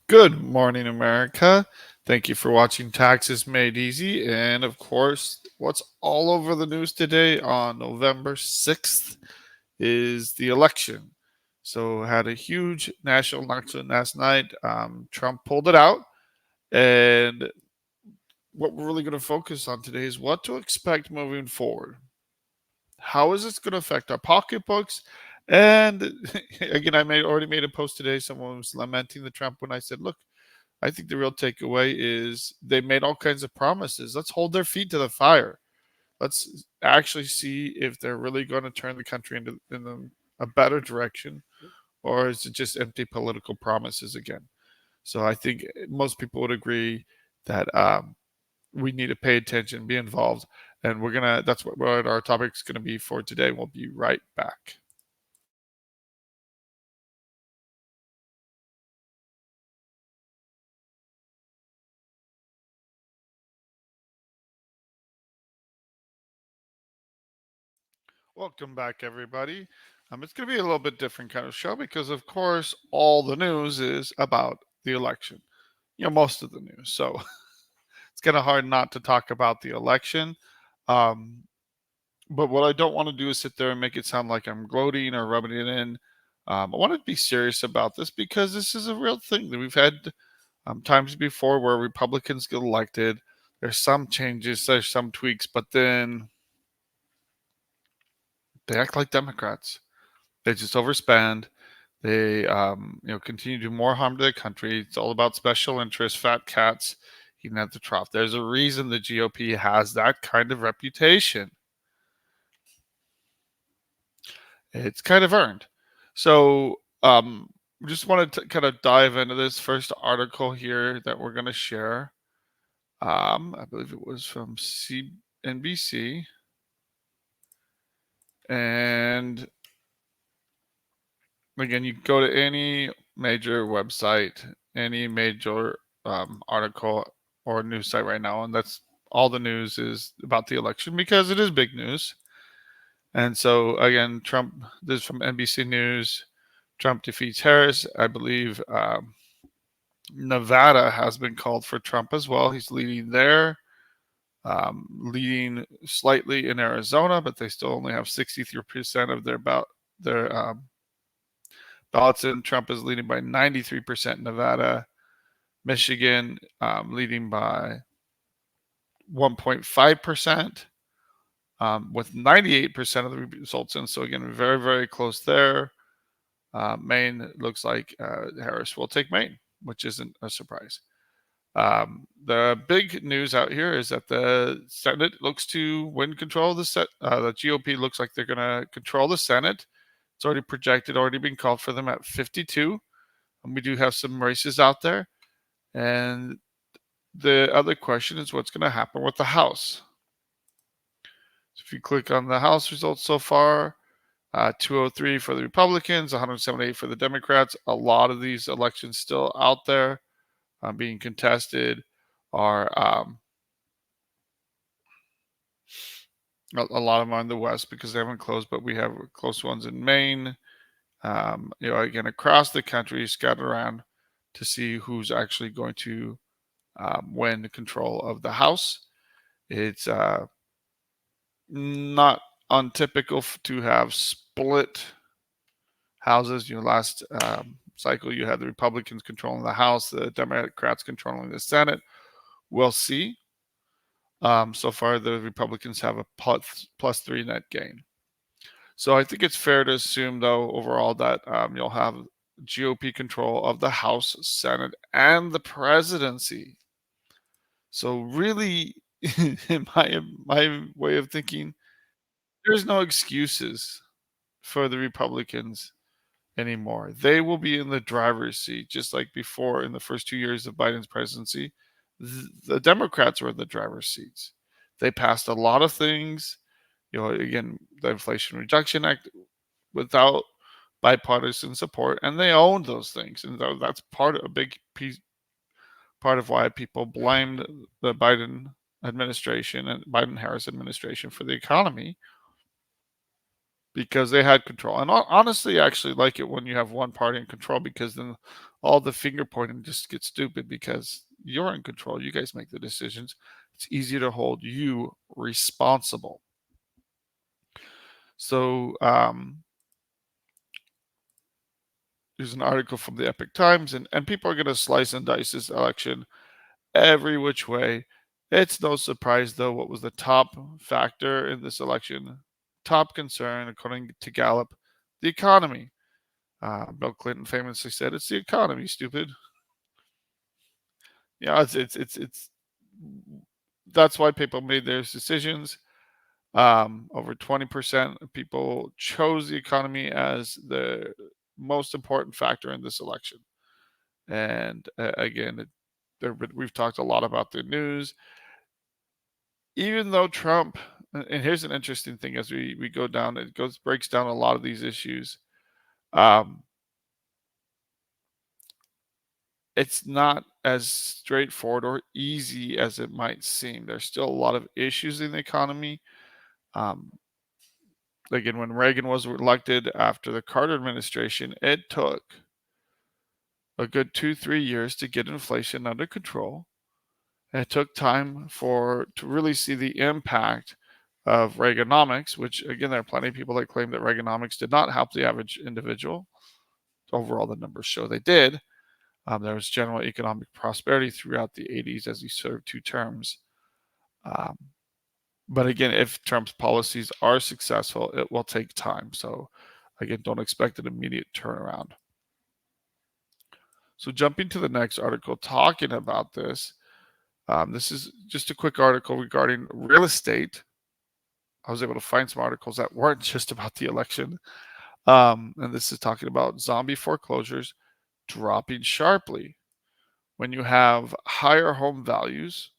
Good morning, America. Thank you for watching Taxes Made Easy. And of course, what's all over the news today on November 6th is the election. So, had a huge national election last night. Trump pulled it out. And what we're really going to focus on today is what to expect moving forward. How is this going to affect our pocketbooks? And again, already made a post today. Someone was lamenting the Trump when I said, look, I think the real takeaway is they made all kinds of promises. Let's hold their feet to the fire. Let's actually see if they're really going to turn the country in a better direction, or is it just empty political promises again? So I think most people would agree that we need to pay attention, be involved, and that's what our topic is gonna be for today. We'll be right back. Welcome back, everybody. It's going to be a little bit different kind of show because, of course, all the news is about the election. Most of the news. So it's kind of hard not to talk about the election. Um, but what I don't want to do is sit there and make it sound like I'm gloating or rubbing it in. I want to be serious about this because this is a real thing that we've had times before where Republicans get elected. There's some changes, there's some tweaks, but then they act like Democrats. They just overspend. They, continue to do more harm to the country. It's all about special interests, fat cats eating at the trough. There's a reason the GOP has that kind of reputation. It's kind of earned. So, we just wanted to kind of dive into this first article here that we're going to share. I believe it was from CNBC. And again, you go to any major website, any major article or news site right now, and that's all the news is about the election because it is big news. And so again, Trump. This is from NBC News. Trump defeats Harris. I believe Nevada has been called for Trump as well. He's leading there, leading slightly in Arizona, but they still only have 63% of their ballots in. Trump is leading by 93% in Nevada. Michigan leading by 1.5%, with 98% of the results in. So again, very, very close there. Maine looks like Harris will take Maine, which isn't a surprise. The big news out here is that the Senate looks to win control of the GOP looks like they're going to control the Senate. It's already projected, already been called for them at 52. And we do have some races out there. And the other question is what's going to happen with the House. So if you click on the House results so far, 203 for the Republicans, 178 for the Democrats. A lot of these elections still out there being contested are a lot of them are in the West because they haven't closed, but we have close ones in Maine. Again, across the country, scattered around to see who's actually going to win control of the House. It's not untypical to have split houses. Last cycle you had the Republicans controlling the House, the Democrats controlling the Senate. We'll see. So far, the Republicans have a plus 3 net gain. So I think it's fair to assume, though, overall that you'll have GOP control of the House, Senate, and the presidency. So really, in my way of thinking, there's no excuses for the Republicans anymore. They will be in the driver's seat, just like before in the first 2 years of Biden's presidency. The Democrats were in the driver's seats. They passed a lot of things. Again, the Inflation Reduction Act without bipartisan support, and they owned those things, and that's a big piece, part of why people blamed the Biden administration and Biden-Harris administration for the economy. because they had control. And honestly, I actually like it when you have one party in control, because then all the finger pointing just gets stupid because you're in control. You guys make the decisions. It's easier to hold you responsible. So there's an article from the Epic Times, and people are going to slice and dice this election every which way. It's no surprise, though, what was the top factor in this election, top concern, according to Gallup: the economy. Bill Clinton famously said, "It's the economy, stupid." Yeah, it's that's why people made their decisions. Over 20% of people chose the economy as the most important factor in this election. And again, we've talked a lot about the news. Even though Trump, and here's an interesting thing as we go down, it breaks down a lot of these issues. Um, it's not as straightforward or easy as it might seem. There's still a lot of issues in the economy. Um, again, when Reagan was elected after the Carter administration, it took a good 2-3 years to get inflation under control. It took time to really see the impact of Reaganomics, which again, there are plenty of people that claim that Reaganomics did not help the average individual. Overall, the numbers show they did. There was general economic prosperity throughout the 80s as he served 2 terms. But again, if Trump's policies are successful, it will take time. So again, don't expect an immediate turnaround. So jumping to the next article talking about this, this is just a quick article regarding real estate. I was able to find some articles that weren't just about the election. And this is talking about zombie foreclosures dropping sharply. When you have higher home values,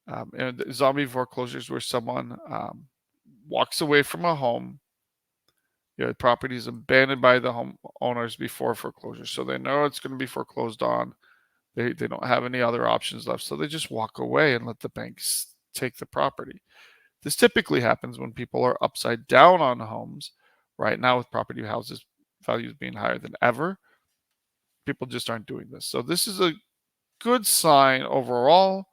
and zombie foreclosures where someone walks away from a home, the property is abandoned by the homeowners before foreclosure. So they know it's going to be foreclosed on. They don't have any other options left. So they just walk away and let the banks take the property. This typically happens when people are upside down on homes. Right now, with property values being higher than ever, people just aren't doing this. So this is a good sign overall.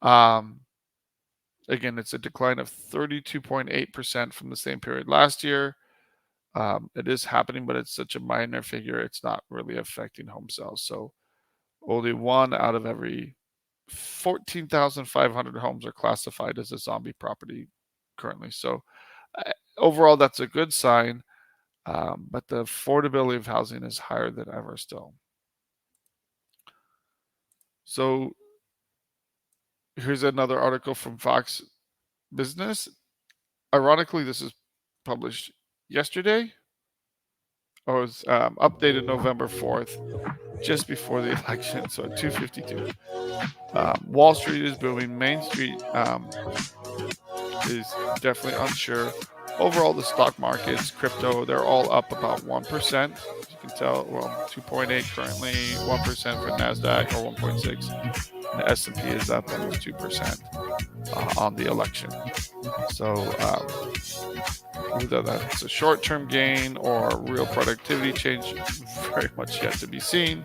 Again, it's a decline of 32.8% from the same period last year. It is happening, but it's such a minor figure, it's not really affecting home sales. So only 1 out of every 14,500 homes are classified as a zombie property currently. So overall, that's a good sign, but the affordability of housing is higher than ever still. So here's another article from Fox Business. Ironically, this is published yesterday. Or it was updated November 4th, just before the election, so at 2:52. Wall Street is booming. Main Street is definitely unsure. Overall, the stock markets, crypto, they're all up about 1%. As you can tell, well, 2.8 currently, 1% for NASDAQ, or 1.6. And the S&P is up almost 2% on the election. So whether that's a short-term gain or a real productivity change, very much yet to be seen.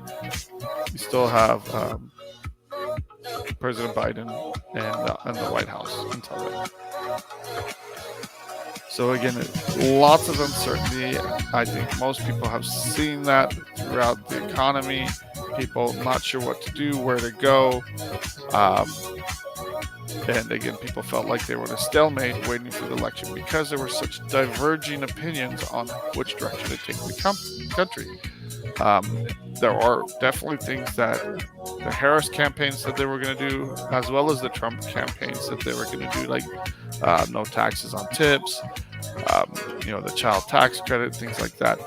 We still have President Biden and the White House until then. So again, lots of uncertainty. I think most people have seen that throughout the economy. People not sure what to do, where to go. And again, people felt like they were in a stalemate waiting for the election because there were such diverging opinions on which direction to take the country. There are definitely things that the Harris campaign said they were going to do, as well as the Trump campaign said they were going to do, like no taxes on tips, the child tax credit, things like that.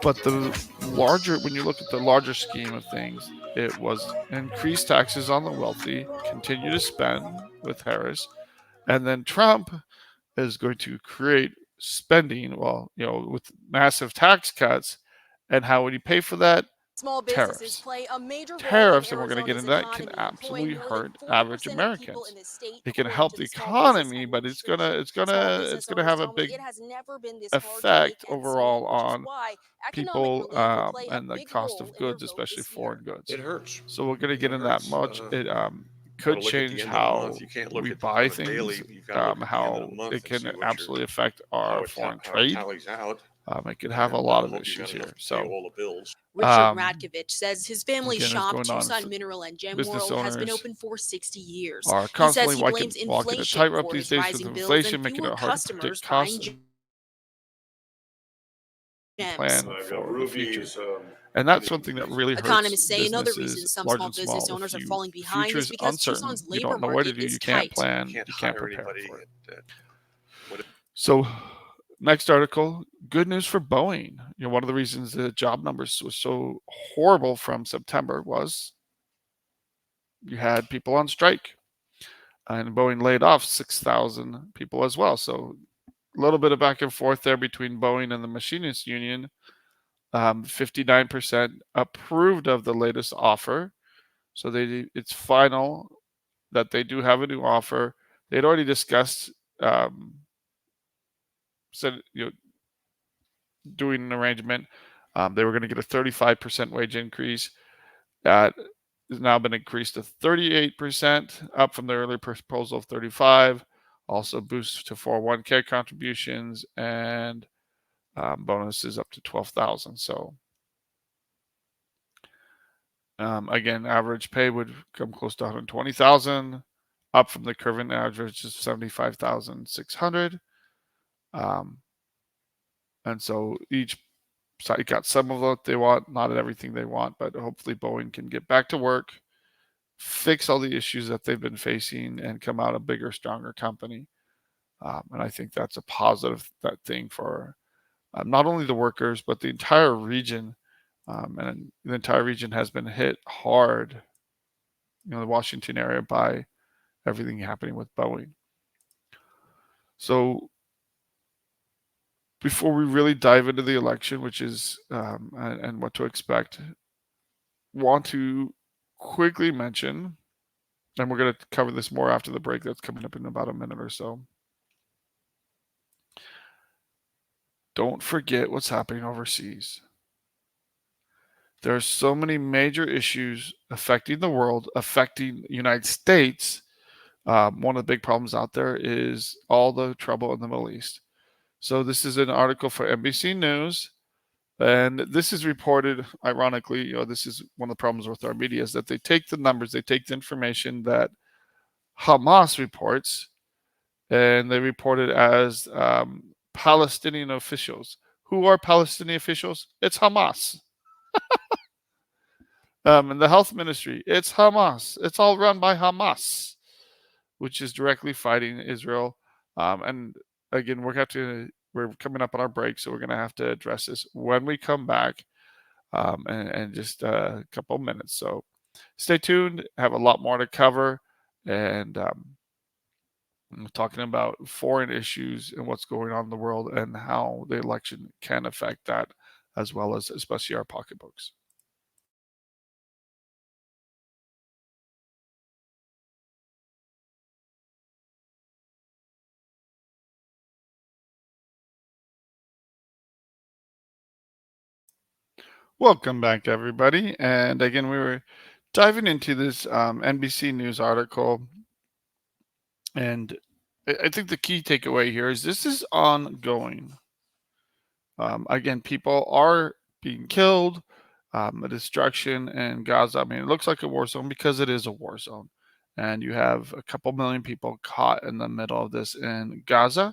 But when you look at the larger scheme of things, it was increased taxes on the wealthy, continue to spend with Harris, and then Trump is going to create spending, with massive tax cuts. And how would he pay for that? Small businesses tariffs. play a major role in Tariffs, and we're going to get Arizona's into that, can economy, employing absolutely more than hurt average 40% of people in Americans. the state, It can according help to the the Small Business economy, but Administration. Small business it's gonna owners have a tell me big it has never been this hard to make effect ends meet, overall which is on why economic people, relief will play a and the big cost role of in their goods, vote especially this year. foreign goods. It hurts. So we're going to get It into that hurts. much. It Got could to look at change the end of the month. how You can't look we at buy on a things, daily. You've got to look at the end of the how month it and see can what absolutely affect our foreign how it trade. tallies out. It could have a And lot of hope you got issues enough here. to pay So, all the bills. Richard Radkovich says his family's again, it's shop, going on. Tucson Mineral and Gem Business World, has been owners open for 60 years. are He says constantly he blames walking a inflation tightrope for these his days with rising bills and inflation, making fewer it hard to customers predict costs buying and gems. plan for the future. And that's one thing that really hurts Economists say another businesses, reason some large small and business small. If owners are you falling the behind future is is because uncertain, Tucson's you labor don't know what to market do, is you can't tight. plan, Can't you can't hire prepare anybody for it. that So, next article, good news for Boeing. One of the reasons the job numbers was so horrible from September was you had people on strike, and Boeing laid off 6,000 people as well. So, a little bit of back and forth there between Boeing and the machinists union. 59% approved of the latest offer. So it's final that they do have a new offer. They'd already discussed, said, doing an arrangement. They were going to get a 35% wage increase. That has now been increased to 38%, up from the earlier proposal of 35. Also boosts to 401k contributions and bonuses up to 12,000. So again, average pay would come close to 120,000, up from the current average of 75,600. And so each side got some of what they want, not everything they want, but hopefully Boeing can get back to work, fix all the issues that they've been facing, and come out a bigger, stronger company. And I think that's a positive thing for not only the workers, but the entire region. And the entire region has been hit hard, the Washington area, by everything happening with Boeing. So before we really dive into the election, which is and what to expect, want to quickly mention, and we're going to cover this more after the break that's coming up in about a minute or so. Don't forget what's happening overseas. There are so many major issues affecting the world, affecting the United States. One of the big problems out there is all the trouble in the Middle East. So this is an article for NBC News. And this is reported, ironically, this is one of the problems with our media, is that they take the numbers, they take the information that Hamas reports, and they report it as Palestinian officials. Who are Palestinian officials? It's Hamas. And the health ministry, it's Hamas. It's all run by Hamas, which is directly fighting Israel. And again, we're coming up on our break, so we're going to have to address this when we come back. And just a couple minutes. So stay tuned. Have a lot more to cover. And I'm talking about foreign issues and what's going on in the world and how the election can affect that, as well as especially our pocketbooks. Welcome back, everybody. And again, we were diving into this NBC News article. And I think the key takeaway here is this is ongoing. Again, people are being killed, the destruction in Gaza. I mean, it looks like a war zone because it is a war zone. And you have a couple million people caught in the middle of this in Gaza.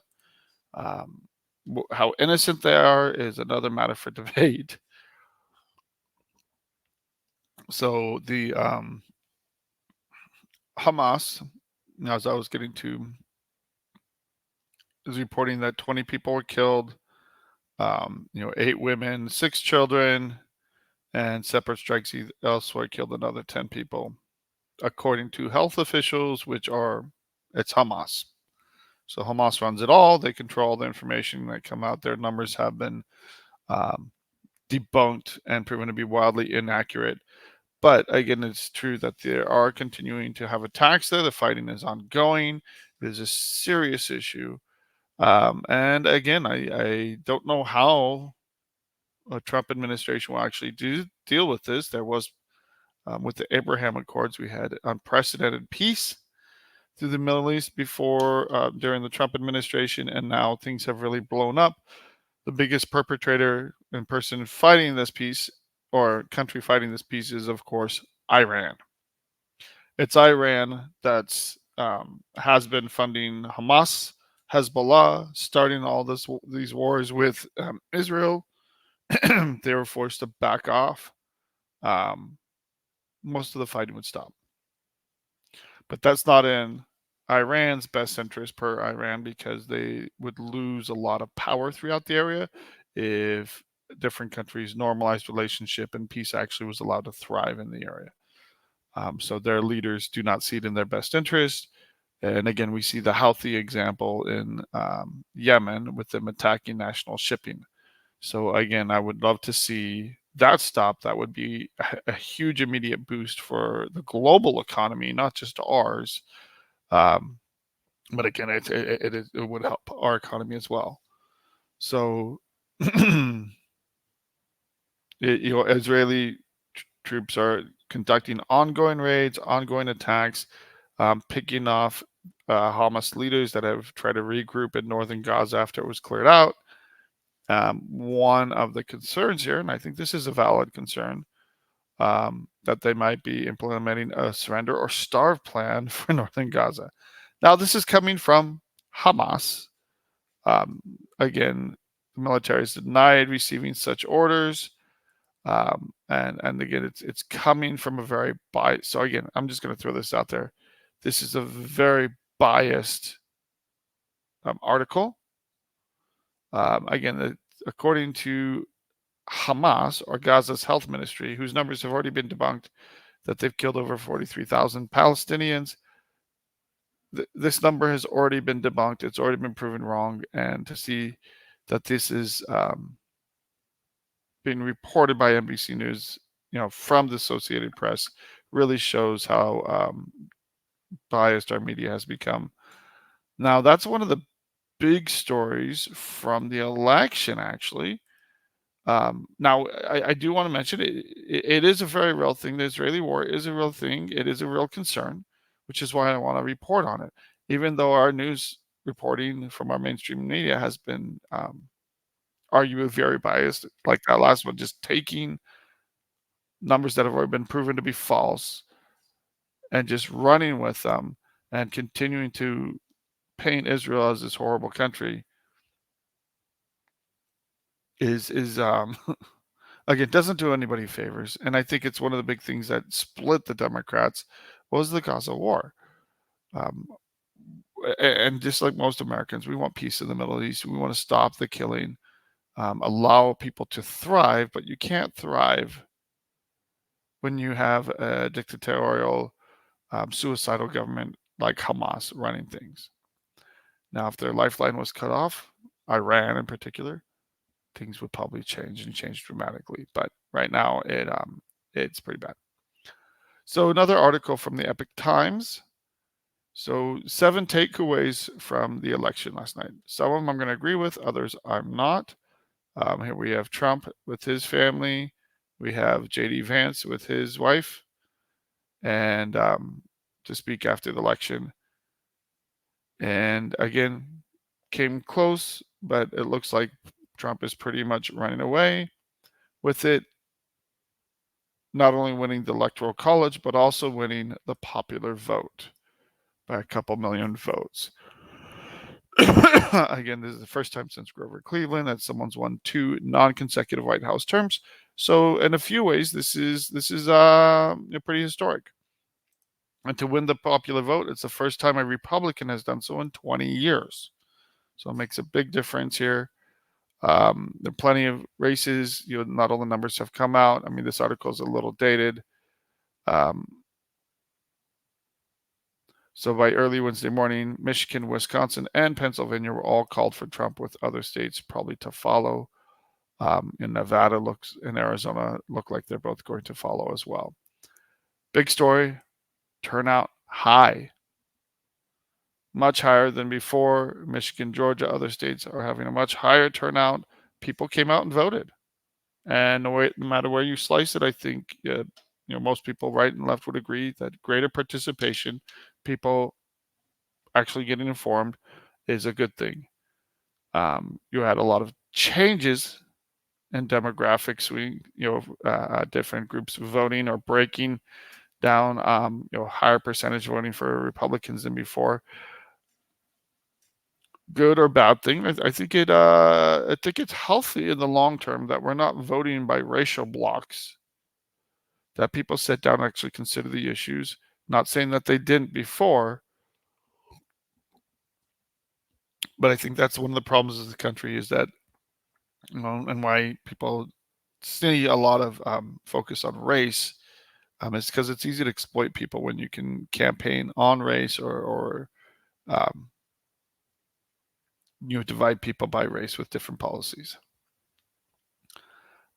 How innocent they are is another matter for debate. So the Hamas, as I was getting to, is reporting that 20 people were killed, 8 women, 6 children, and separate strikes elsewhere killed another 10 people, according to health officials, it's Hamas. So Hamas runs it all. They control the information that come out. Their numbers have been debunked and proven to be wildly inaccurate. But again, it's true that they are continuing to have attacks there. The fighting is ongoing. It is a serious issue. And again, I don't know how a Trump administration will actually deal with this. There was, with the Abraham Accords, we had unprecedented peace through the Middle East before, during the Trump administration, and now things have really blown up. The biggest perpetrator and person fighting this peace, or country fighting this peace, is of course Iran. It's Iran that's has been funding Hamas, Hezbollah, starting all these wars with Israel. They were forced to back off. Most of the fighting would stop. But that's not in Iran's best interest per Iran, because they would lose a lot of power throughout the area if different countries normalized relationship and peace actually was allowed to thrive in the area. So their leaders do not see it in their best interest. And again, we see the healthy example in Yemen with them attacking national shipping. So again, I would love to see that stop. That would be a huge immediate boost for the global economy, not just ours. But again, it would help our economy as well. So, Israeli troops are conducting ongoing raids, ongoing attacks, picking off Hamas leaders that have tried to regroup in northern Gaza after it was cleared out. One of the concerns here, and I think this is a valid concern, that they might be implementing a surrender or starve plan for northern Gaza. Now, this is coming from Hamas. Again, the military has denied receiving such orders. And again, it's coming from a very biased. So again, I'm just going to throw this out there. This is a very biased article. Again, according to Hamas, or Gaza's health ministry, whose numbers have already been debunked, that they've killed over 43,000 Palestinians. This number has already been debunked. It's already been proven wrong. And to see that this is being reported by NBC News, from the Associated Press, really shows how biased our media has become. Now, that's one of the big stories from the election, actually. Now, I do want to mention it is a very real thing. The Israeli war is a real thing. It is a real concern, which is why I want to report on it. Even though our news reporting from our mainstream media has been arguably very biased, like that last one, just taking numbers that have already been proven to be false and just running with them and continuing to paint Israel as this horrible country is again, doesn't do anybody favors. And I think it's one of the big things that split the Democrats was the Gaza war. And just like most Americans, we want peace in the Middle East. We want to stop the killing, allow people to thrive, but you can't thrive when you have a dictatorial, suicidal government like Hamas running things. Now, if their lifeline was cut off, Iran in particular, things would probably change and change dramatically. But right now, it's pretty bad. So another article from the Epoch Times. So 7 takeaways from the election last night. Some of them I'm going to agree with, others I'm not. Here we have Trump with his family. We have J.D. Vance with his wife, and to speak after the election. And again, came close, but it looks like Trump is pretty much running away with it. Not only winning the Electoral College, but also winning the popular vote by a couple million votes. Again, this is the first time since Grover Cleveland that someone's won 2 non-consecutive White House terms. So, in a few ways, this is pretty historic. And to win the popular vote, it's the first time a Republican has done so in 20 years. So it makes a big difference here. There are plenty of races. Not all the numbers have come out. I mean, this article is a little dated. So by early Wednesday morning, Michigan, Wisconsin, and Pennsylvania were all called for Trump, with other states probably to follow. In Nevada and Arizona look like they're both going to follow as well. Big story, turnout high, much higher than before. Michigan, Georgia, other states are having a much higher turnout. People came out and voted. And no matter where you slice it, I think most people, right and left, would agree that greater participation, people actually getting informed, is a good thing. You had a lot of changes in demographics. Different groups voting or breaking down. Higher percentage voting for Republicans than before. Good or bad thing? I think it's healthy in the long term that we're not voting by racial blocks. That people sit down and actually consider the issues. Not saying that they didn't before, but I think that's one of the problems of the country is that, and why people see a lot of focus on race, is because it's easy to exploit people when you can campaign on race or divide people by race with different policies.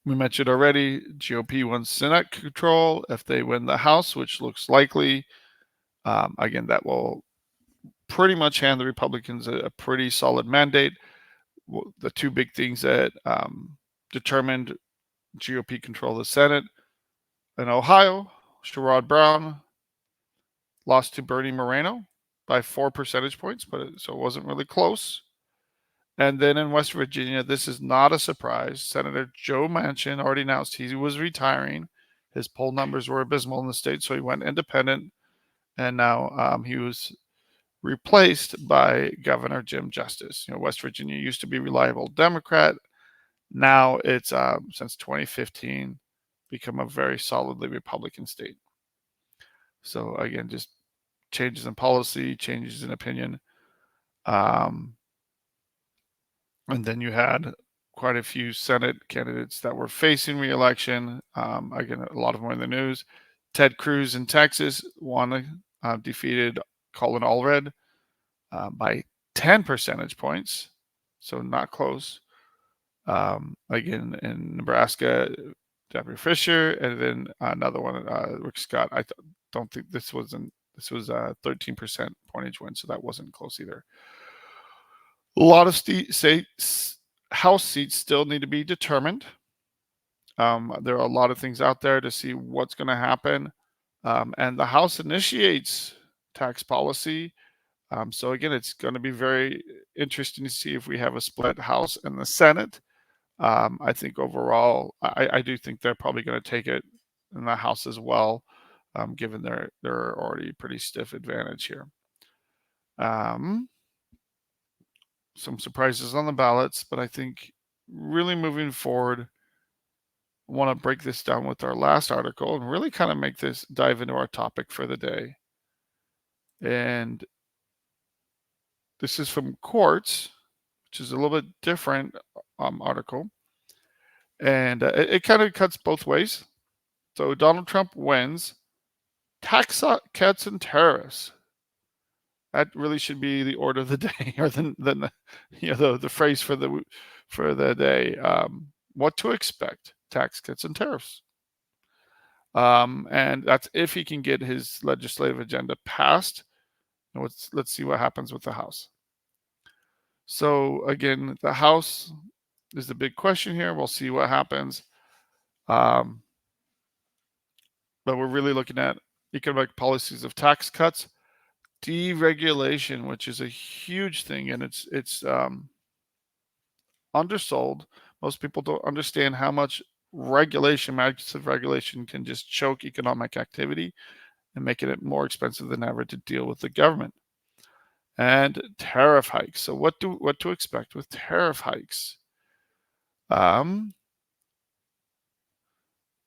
We mentioned already, GOP wants Senate control. If they win the House, which looks likely, again, that will pretty much hand the Republicans a pretty solid mandate. The two big things that determined GOP control of the Senate in Ohio, Sherrod Brown lost to Bernie Moreno by 4 percentage points, so it wasn't really close. And then in West Virginia, this is not a surprise. Senator Joe Manchin already announced he was retiring. His poll numbers were abysmal in the state, so he went independent. And now he was replaced by Governor Jim Justice. West Virginia used to be reliable Democrat. Now it's, since 2015, become a very solidly Republican state. So again, just changes in policy, changes in opinion. And then you had quite a few Senate candidates that were facing re-election. Again, a lot of them were in the news. Ted Cruz in Texas won, defeated Colin Allred by 10 percentage points, so not close. Again, in Nebraska, Deborah Fisher, and then another one, Rick Scott. I don't think this was a 13% pointage win, so that wasn't close either. A lot of House seats still need to be determined. There are a lot of things out there to see what's going to happen. And the House initiates tax policy. So again, it's going to be very interesting to see if we have a split House and the Senate. I think overall, I do think they're probably going to take it in the House as well, given their already pretty stiff advantage here. Some surprises on the ballots, but I think really moving forward, I want to break this down with our last article and really kind of dive into our topic for the day. And this is from Quartz, which is a little bit different article. And it kind of cuts both ways. So Donald Trump wins, tax cuts and tariffs. That really should be the order of the day, or the phrase for the day. What to expect: tax cuts and tariffs. And that's if he can get his legislative agenda passed. Let's see what happens with the House. So again, the House is the big question here. We'll see what happens. But we're really looking at economic policies of tax cuts, deregulation, which is a huge thing, and it's undersold. Most people don't understand how much massive regulation can just choke economic activity and making it more expensive than ever to deal with the government. And tariff hikes. So what to expect with tariff hikes?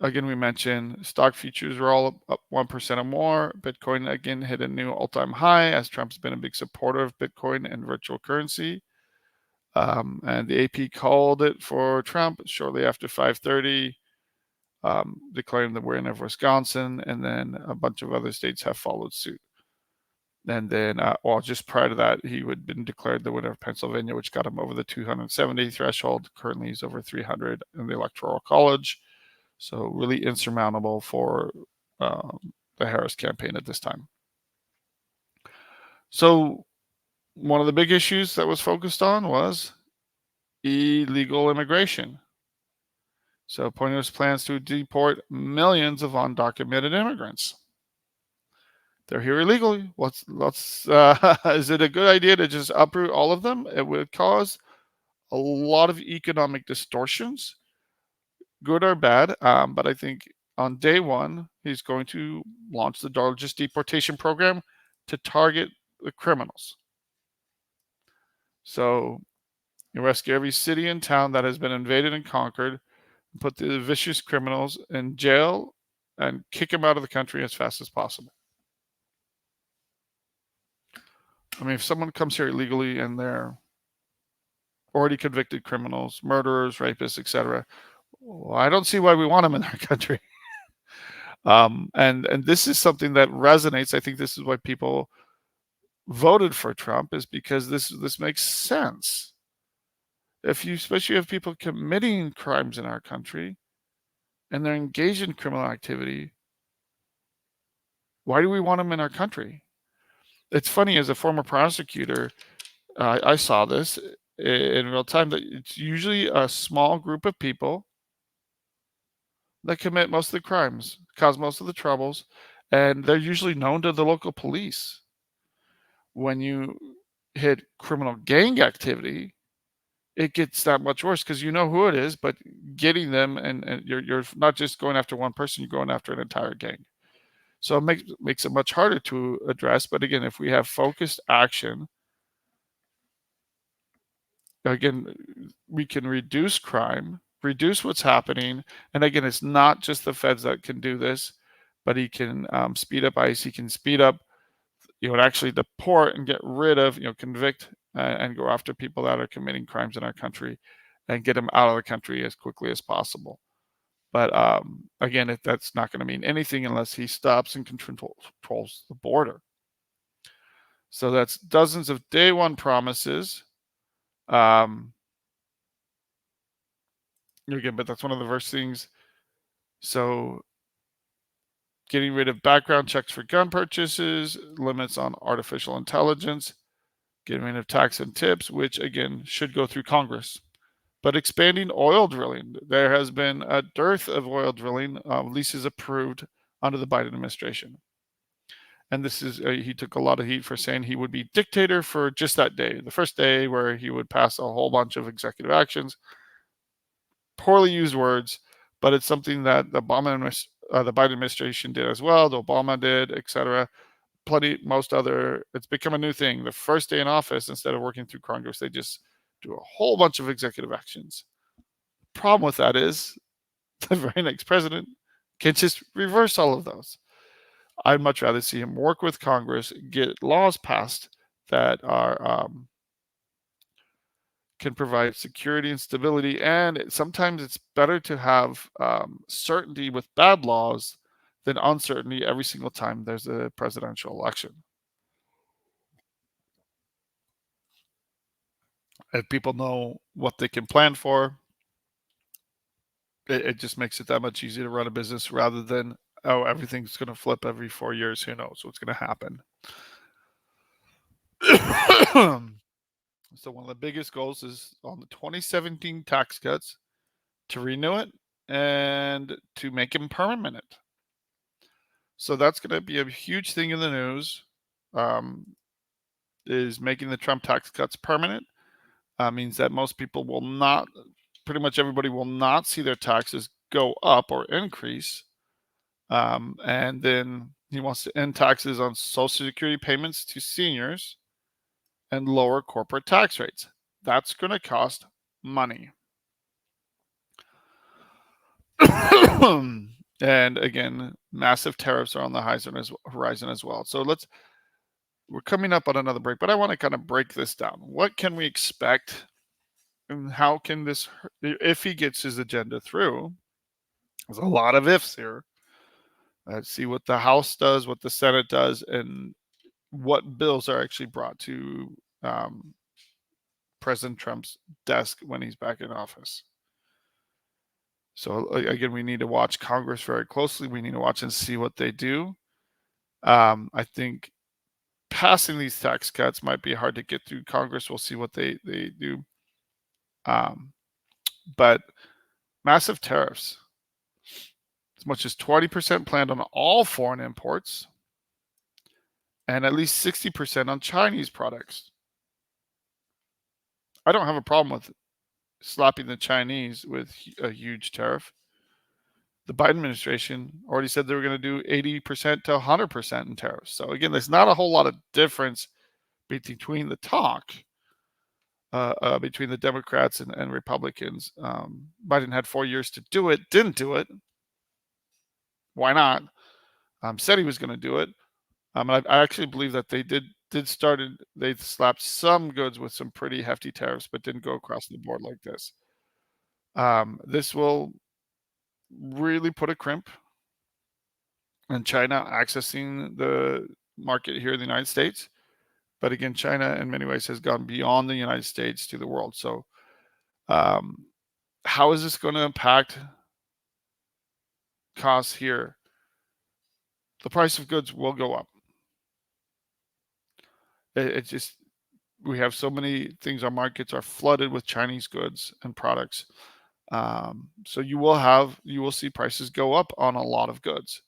Again, we mentioned stock futures were all up 1% or more. Bitcoin again hit a new all-time high as Trump's been a big supporter of Bitcoin and virtual currency. And the AP called it for Trump shortly after 5:30, declaring the win of Wisconsin, and then a bunch of other states have followed suit. And then, just prior to that, he had been declared the winner of Pennsylvania, which got him over the 270 threshold. Currently, he's over 300 in the Electoral College. So really insurmountable for the Harris campaign at this time. So one of the big issues that was focused on was illegal immigration. So Poynter's plans to deport millions of undocumented immigrants. They're here illegally. Is it a good idea to just uproot all of them? It would cause a lot of economic distortions, good or bad. But I think on day one, he's going to launch the largest deportation program to target the criminals. So you rescue every city and town that has been invaded and conquered, and put the vicious criminals in jail and kick them out of the country as fast as possible. I mean, if someone comes here illegally and they're already convicted criminals, murderers, rapists, etc., well, I don't see why we want them in our country. And this is something that resonates. I think this is why people voted for Trump, is because this makes sense. If you especially have people committing crimes in our country and they're engaged in criminal activity, why do we want them in our country? It's funny, as a former prosecutor, I saw this in real time, that it's usually a small group of people that commit most of the crimes, cause most of the troubles, and they're usually known to the local police. When you hit criminal gang activity, it gets that much worse because you know who it is, but getting them, and you're not just going after one person, you're going after an entire gang. So it makes it much harder to address. But again, if we have focused action, again, we can reduce crime, reduce what's happening. And again, it's not just the feds that can do this, but he can speed up ICE. He can speed up, and actually deport and get rid of, convict and go after people that are committing crimes in our country and get them out of the country as quickly as possible. But again, that's not going to mean anything unless he stops and controls the border. So that's dozens of day one promises. Again, but that's one of the first things. So getting rid of background checks for gun purchases, limits on artificial intelligence, getting rid of tax and tips, which again should go through Congress. But expanding oil drilling. There has been a dearth of oil drilling leases approved under the Biden administration. And this is, he took a lot of heat for saying he would be dictator for just that day, the first day where he would pass a whole bunch of executive actions. Poorly used words, but it's something that the Biden administration did as well, the Obama did, etc. It's become a new thing. The first day in office, instead of working through Congress, they just do a whole bunch of executive actions. The problem with that is the very next president can just reverse all of those. I'd much rather see him work with Congress, get laws passed that are can provide security and stability. And sometimes it's better to have certainty with bad laws than uncertainty every single time there's a presidential election. If people know what they can plan for, it just makes it that much easier to run a business rather than, oh, everything's going to flip every 4 years. Who knows what's going to happen? So one of the biggest goals is on the 2017 tax cuts to renew it and to make them permanent. So that's going to be a huge thing in the news, is making the Trump tax cuts permanent. Means that most people will not, pretty much everybody will not see their taxes go up or increase. And then he wants to end taxes on Social Security payments to seniors and lower corporate tax rates. That's going to cost money. And again, massive tariffs are on the horizon as well. So we're coming up on another break, but I want to kind of break this down. What can we expect, and how can this, if he gets his agenda through? There's a lot of ifs here. Let's see what the House does, what the Senate does, and what bills are actually brought to President Trump's desk when he's back in office. So again, we need to watch Congress very closely. We need to watch and see what they do. I think passing these tax cuts might be hard to get through Congress. We'll see what they do. But massive tariffs, as much as 20% planned on all foreign imports, and at least 60% on Chinese products. I don't have a problem with slapping the Chinese with a huge tariff. The Biden administration already said they were going to do 80% to 100% in tariffs. So again, there's not a whole lot of difference between the talk between the Democrats and Republicans. Biden had 4 years to do it, didn't do it. Why not? Said he was going to do it. I actually believe that they they slapped some goods with some pretty hefty tariffs, but didn't go across the board like this. This will really put a crimp in China accessing the market here in the United States. But again, China in many ways has gone beyond the United States to the world. So how is this going to impact costs here? The price of goods will go up. It just, we have so many things. Our markets are flooded with Chinese goods and products. So you will see prices go up on a lot of goods.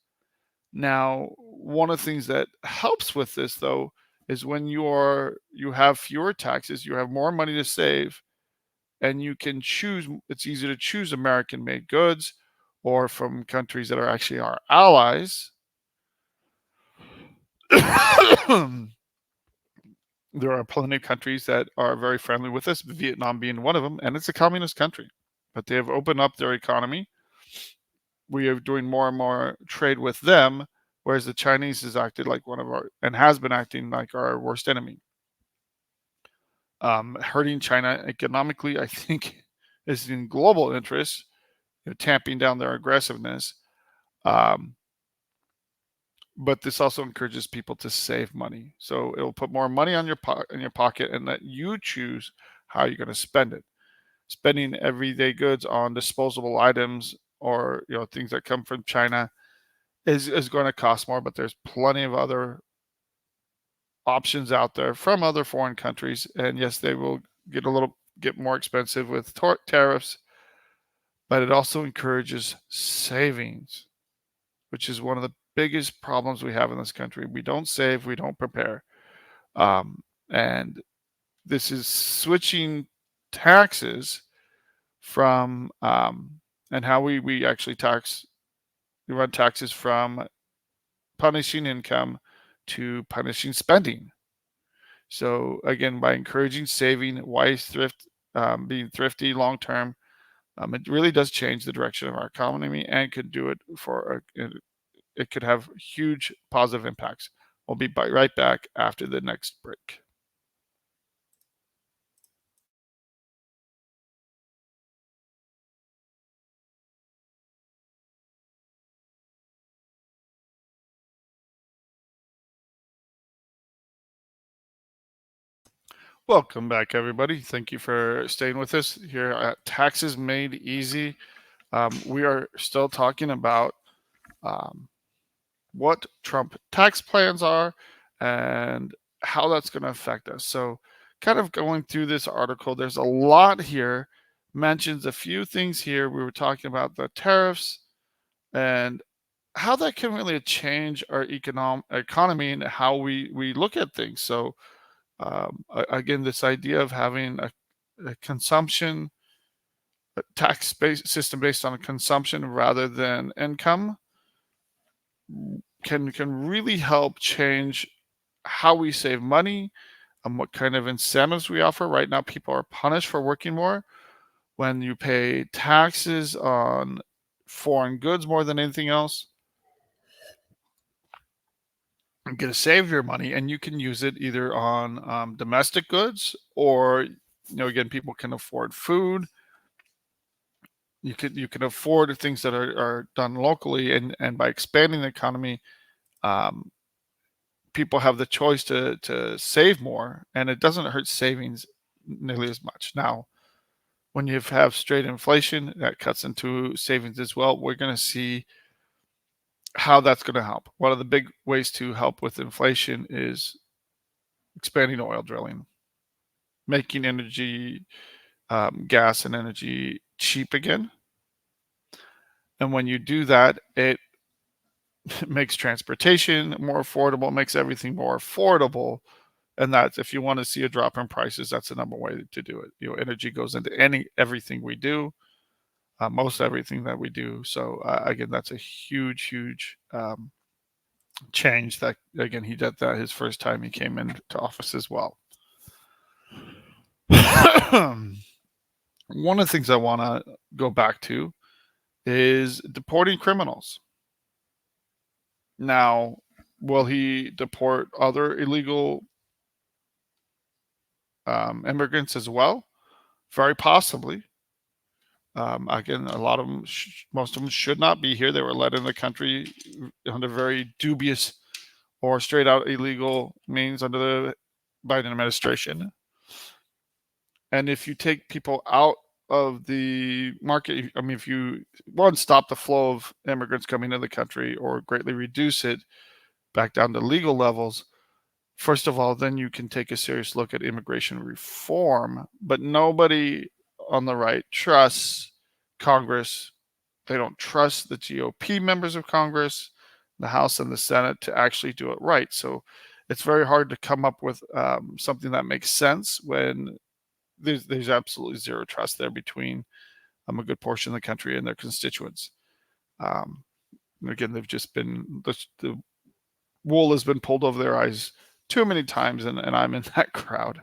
Now, one of the things that helps with this, though, is when you have fewer taxes, you have more money to save, and you can choose. It's easy to choose American-made goods or from countries that are actually our allies. There are plenty of countries that are very friendly with us, Vietnam being one of them, and it's a communist country, but they have opened up their economy. We are doing more and more trade with them, whereas the Chinese has acted like one of our, and has been acting like our worst enemy. Hurting China economically, I think, is in global interest, tamping down their aggressiveness. But this also encourages people to save money. So it'll put more money on in your pocket and let you choose how you're going to spend it. Spending everyday goods on disposable items or things that come from China is going to cost more, but there's plenty of other options out there from other foreign countries. And yes, they will get more expensive with tariffs, but it also encourages savings, which is one of the biggest problems we have in this country. We don't save, we don't prepare. And this is switching taxes from and how we actually run taxes from punishing income to punishing spending. So again, by encouraging saving, wise thrift, being thrifty long term, it really does change the direction of our economy and could do it it could have huge positive impacts. We'll be right back after the next break. Welcome back, everybody. Thank you for staying with us here at Taxes Made Easy. We are still talking about what Trump tax plans are and how that's going to affect us. So kind of going through this article, there's a lot here, mentions a few things here. We were talking about the tariffs and how that can really change our economy and how we look at things. So again, this idea of having a consumption tax system based on consumption rather than income can really help change how we save money and what kind of incentives we offer. Right now, people are punished for working more. When you pay taxes on foreign goods more than anything else, you get to save your money, and you can use it either on domestic goods or, again, people can afford food. You can afford things that are done locally, and by expanding the economy, people have the choice to save more, and it doesn't hurt savings nearly as much. Now, when you have straight inflation, that cuts into savings as well. We're going to see how that's going to help. One of the big ways to help with inflation is expanding oil drilling, making energy, gas and energy cheap again. And when you do that, it makes transportation more affordable, makes everything more affordable. And that's, if you want to see a drop in prices, that's the number one way to do it. Energy goes into everything we do, most everything that we do. So again, that's a huge change. That again, he did that his first time he came into office as well. One of the things I want to go back to is deporting criminals. Now, will he deport other illegal immigrants as well? Very possibly. Again, a lot of them, most of them should not be here. They were let in the country under very dubious or straight out illegal means under the Biden administration. And if you take people out of the market, I mean, if you stop the flow of immigrants coming into the country or greatly reduce it back down to legal levels, first of all, then you can take a serious look at immigration reform. But nobody on the right trusts Congress. They don't trust the GOP members of Congress, the House and the Senate, to actually do it right. So it's very hard to come up with something that makes sense when there's absolutely zero trust there between a good portion of the country and their constituents. Again, they've just been, the wool has been pulled over their eyes too many times, and I'm in that crowd.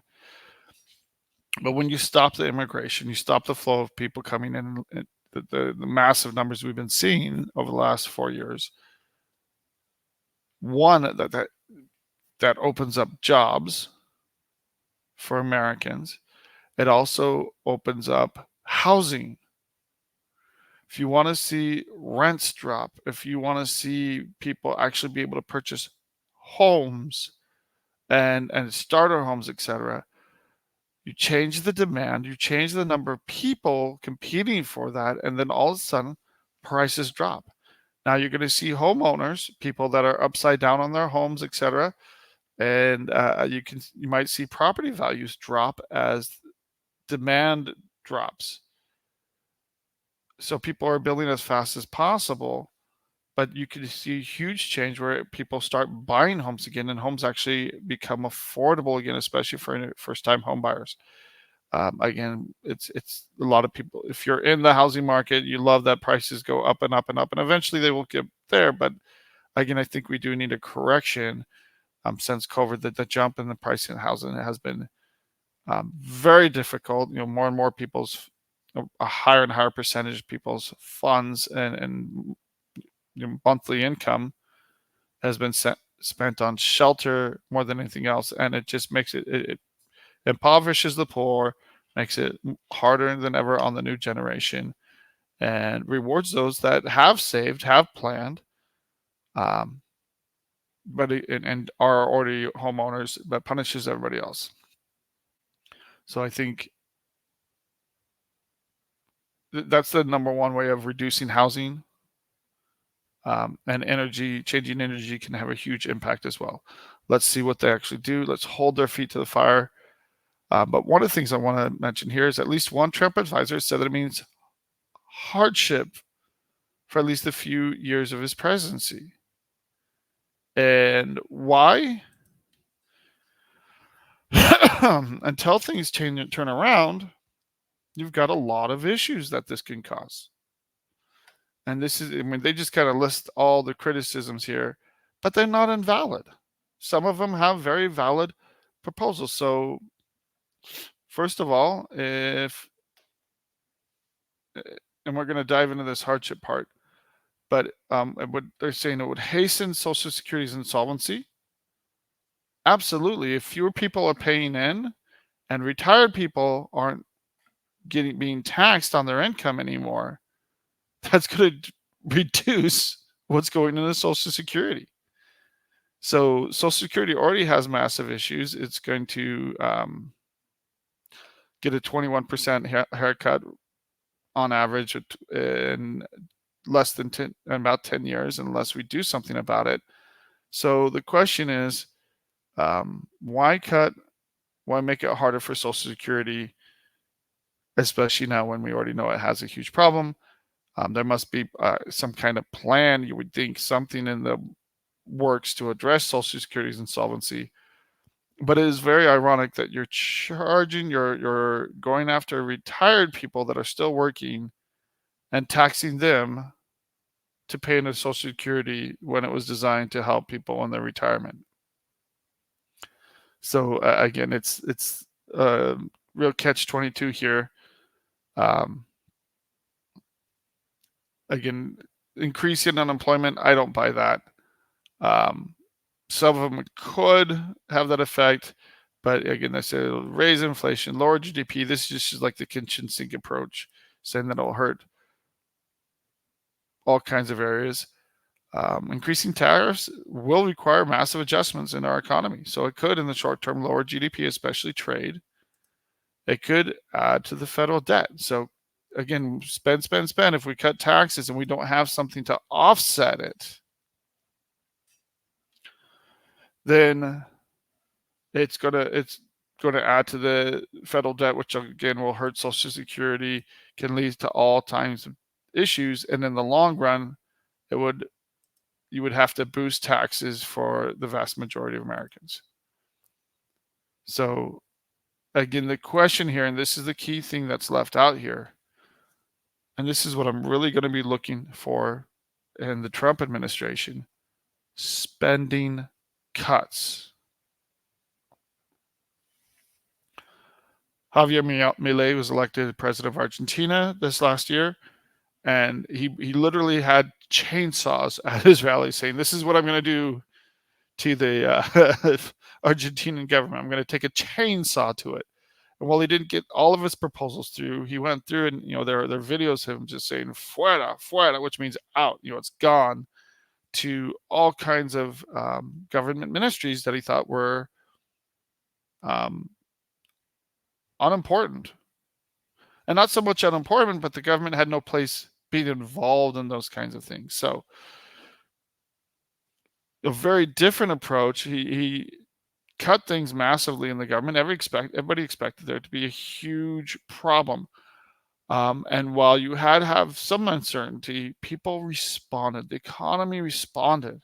But when you stop the immigration, you stop the flow of people coming in, the massive numbers we've been seeing over the last 4 years, one, that opens up jobs for Americans. It also opens up housing. If you want to see rents drop, if you want to see people actually be able to purchase homes and starter homes, etc., you change the demand, you change the number of people competing for that, and then all of a sudden prices drop. Now you're going to see homeowners, people that are upside down on their homes, etc., and you might see property values drop as demand drops. So people are building as fast as possible, but you can see a huge change where people start buying homes again, and homes actually become affordable again, especially for first-time home buyers. Again, it's a lot of people. If you're in the housing market, you love that prices go up and up and up, and eventually they will get there. But again, I think we do need a correction. Since COVID, the jump in the price in housing has been very difficult. More and more people's, a higher and higher percentage of people's funds and monthly income has been spent on shelter more than anything else, and it just makes it impoverishes the poor, makes it harder than ever on the new generation, and rewards those that have saved, have planned, and are already homeowners, but punishes everybody else. So I think that's the number one way of reducing housing. And changing energy can have a huge impact as well. Let's see what they actually do. Let's hold their feet to the fire. But one of the things I want to mention here is at least one Trump advisor said that it means hardship for at least a few years of his presidency. And why? Until things change and turn around, you've got a lot of issues that this can cause. And they just kind of list all the criticisms here, but they're not invalid. Some of them have very valid proposals. So first of all, and we're going to dive into this hardship part, but what they're saying, it would hasten Social Security's insolvency. Absolutely. If fewer people are paying in and retired people aren't being taxed on their income anymore, that's going to reduce what's going into Social Security. So Social Security already has massive issues. It's going to get a 21% haircut on average in less than about 10 years unless we do something about it. So the question is, why make it harder for Social Security, especially now when we already know it has a huge problem? There must be some kind of plan. You would think something in the works to address Social Security's insolvency. But it is very ironic that you're going after retired people that are still working and taxing them to pay into Social Security when it was designed to help people in their retirement. So again, it's a real catch-22 here. Again, increasing unemployment, I don't buy that. Some of them could have that effect, but again, they say it'll raise inflation, lower GDP. This is just like the kitchen sink approach, saying that it'll hurt all kinds of areas. Increasing tariffs will require massive adjustments in our economy. So it could, in the short term, lower GDP, especially trade. It could add to the federal debt. So again, spend. If we cut taxes and we don't have something to offset it, then it's gonna add to the federal debt, which again will hurt Social Security, can lead to all kinds of issues, and in the long run, you would have to boost taxes for the vast majority of Americans. So again, the question here, and this is the key thing that's left out here, and this is what I'm really going to be looking for in the Trump administration: spending cuts. Javier Milei was elected president of Argentina this last year, and he literally had chainsaws at his rally saying, "This is what I'm going to do to the Argentinian government. I'm going to take a chainsaw to it." And while he didn't get all of his proposals through, he went through and, there are videos of him just saying "fuera, fuera," which means out. It's gone, to all kinds of government ministries that he thought were unimportant. And not so much unimportant, but the government had no place being involved in those kinds of things. So a very different approach. He cut things massively in the government. Everybody expected there to be a huge problem. And while you had to have some uncertainty, people responded. The economy responded.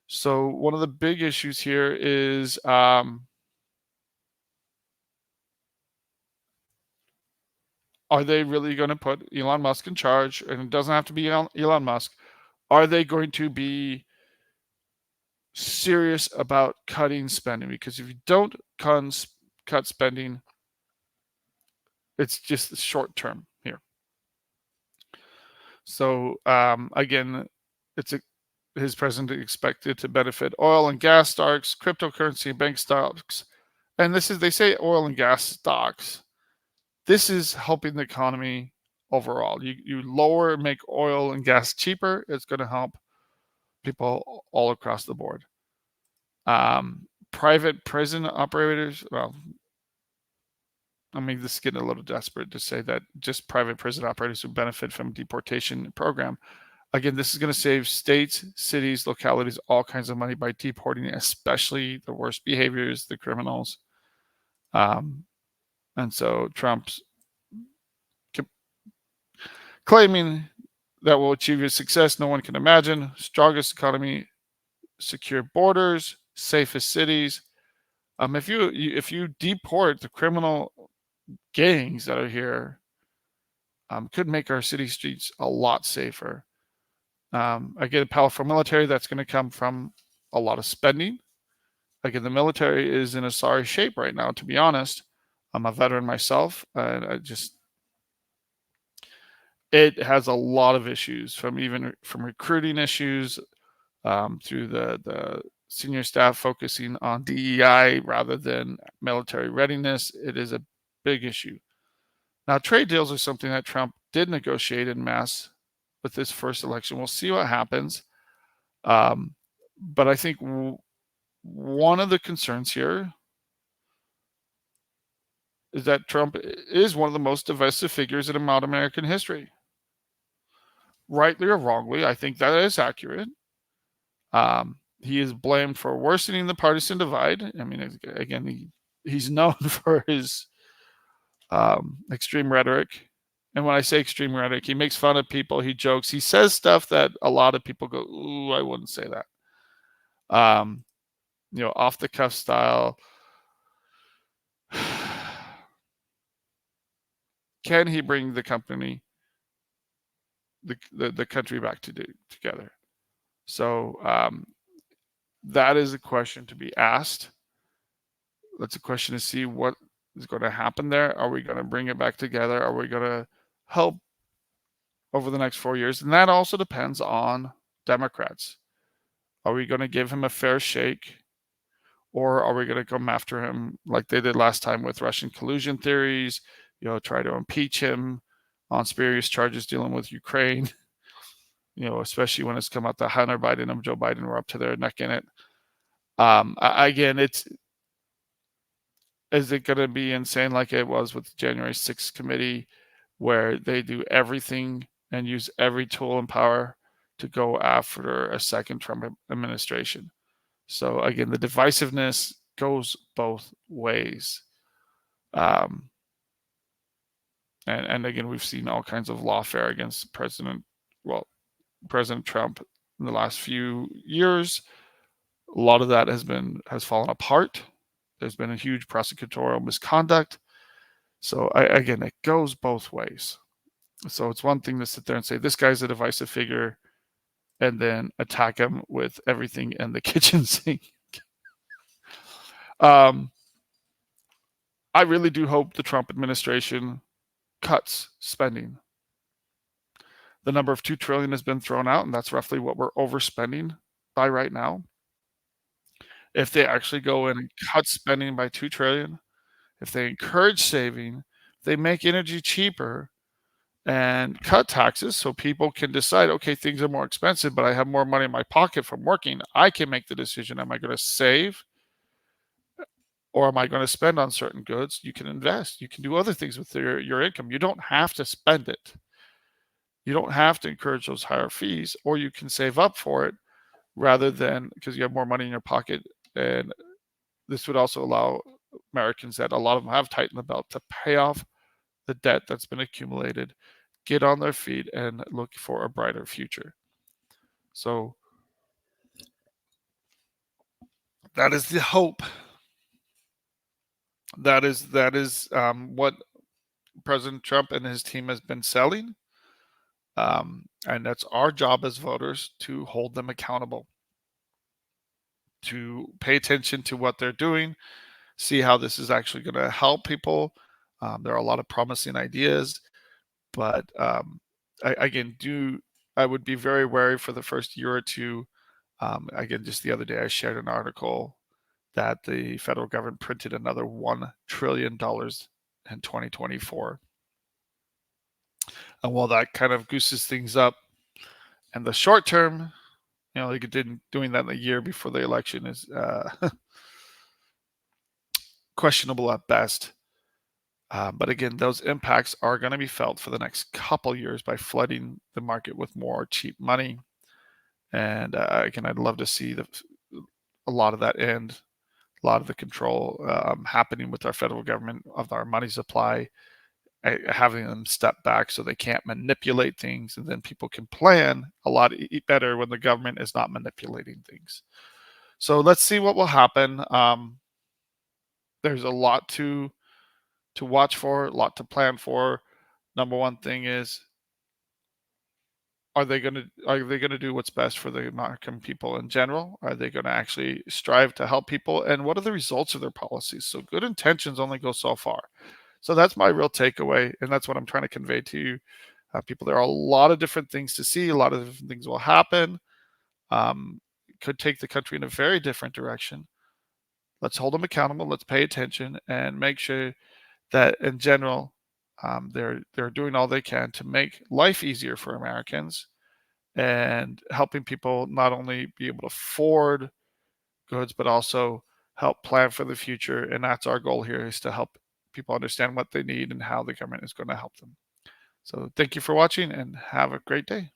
So one of the big issues here is are they really going to put Elon Musk in charge? And it doesn't have to be Elon Musk. Are they going to be serious about cutting spending? Because if you don't cut spending, it's just short term here. So again, his president expected to benefit oil and gas stocks, cryptocurrency, and bank stocks. And they say oil and gas stocks. This is helping the economy overall. You make oil and gas cheaper. It's going to help people all across the board. Private prison operators, well, this is getting a little desperate to say that just private prison operators who benefit from deportation program. Again, this is going to save states, cities, localities, all kinds of money by deporting, especially the worst behaviors, the criminals. And so Trump's claiming that will achieve a success no one can imagine: strongest economy, secure borders, safest cities. If you deport the criminal gangs that are here, could make our city streets a lot safer. Again, a powerful military that's going to come from a lot of spending. Again, the military is in a sorry shape right now, to be honest. I'm a veteran myself, and it has a lot of issues, from recruiting issues through the senior staff focusing on DEI rather than military readiness. It is a big issue. Now, trade deals are something that Trump did negotiate en masse with this first election. We'll see what happens. But I think one of the concerns here is that Trump is one of the most divisive figures in modern American history. Rightly or wrongly, I think that is accurate. He is blamed for worsening the partisan divide. I mean, again, he's known for his extreme rhetoric. And when I say extreme rhetoric, he makes fun of people, he jokes, he says stuff that a lot of people go, ooh, I wouldn't say that. Off the cuff style. Can he bring the company, the country back together? So that is a question to be asked. That's a question to see what is going to happen there. Are we going to bring it back together? Are we going to help over the next 4 years? And that also depends on Democrats. Are we going to give him a fair shake? Or are we going to come after him like they did last time with Russian collusion theories, try to impeach him on spurious charges dealing with Ukraine, especially when it's come out that Hunter Biden and Joe Biden were up to their neck in it. Again, is it going to be insane like it was with the January 6th committee, where they do everything and use every tool and power to go after a second Trump administration? So again, the divisiveness goes both ways. And again, we've seen all kinds of lawfare against President Trump in the last few years. A lot of that has fallen apart. There's been a huge prosecutorial misconduct. So again, it goes both ways. So it's one thing to sit there and say, this guy's a divisive figure, and then attack him with everything in the kitchen sink. I really do hope the Trump administration cuts spending. The number of $2 trillion has been thrown out, and that's roughly what we're overspending by right now. If they actually go in and cut spending by $2 trillion, if they encourage saving, they make energy cheaper and cut taxes so people can decide, okay, things are more expensive, but I have more money in my pocket from working. I can make the decision. Am I going to save, or am I going to spend on certain goods? You can invest. You can do other things with your income. You don't have to spend it. You don't have to encourage those higher fees, or you can save up for it rather than, because you have more money in your pocket. And this would also allow Americans that a lot of them have tightened the belt to pay off the debt that's been accumulated, get on their feet, and look for a brighter future. So that is the hope. That is what President Trump and his team has been selling. And that's our job as voters to hold them accountable, to pay attention to what they're doing, see how this is actually going to help people. There are a lot of promising ideas, but I would be very wary for the first year or two. Again, just the other day, I shared an article that the federal government printed another $1 trillion in 2024. And while that kind of gooses things up in the short term, they did doing that in the year before the election is questionable at best. But again, those impacts are going to be felt for the next couple years by flooding the market with more cheap money. And again, I'd love to see a lot of that end, a lot of the control happening with our federal government of our money supply, having them step back so they can't manipulate things, and then people can plan a lot better when the government is not manipulating things. So let's see what will happen. There's a lot to watch for, a lot to plan for. Number one thing is, are they going to do what's best for the American people in general? Are they going to actually strive to help people? And what are the results of their policies? So good intentions only go so far. So that's my real takeaway, and that's what I'm trying to convey to you, people. There are a lot of different things to see. A lot of different things will happen. Could take the country in a very different direction. Let's hold them accountable. Let's pay attention and make sure that, in general, they're doing all they can to make life easier for Americans, and helping people not only be able to afford goods, but also help plan for the future. And that's our goal here, is to help people understand what they need and how the government is going to help them. So thank you for watching and have a great day.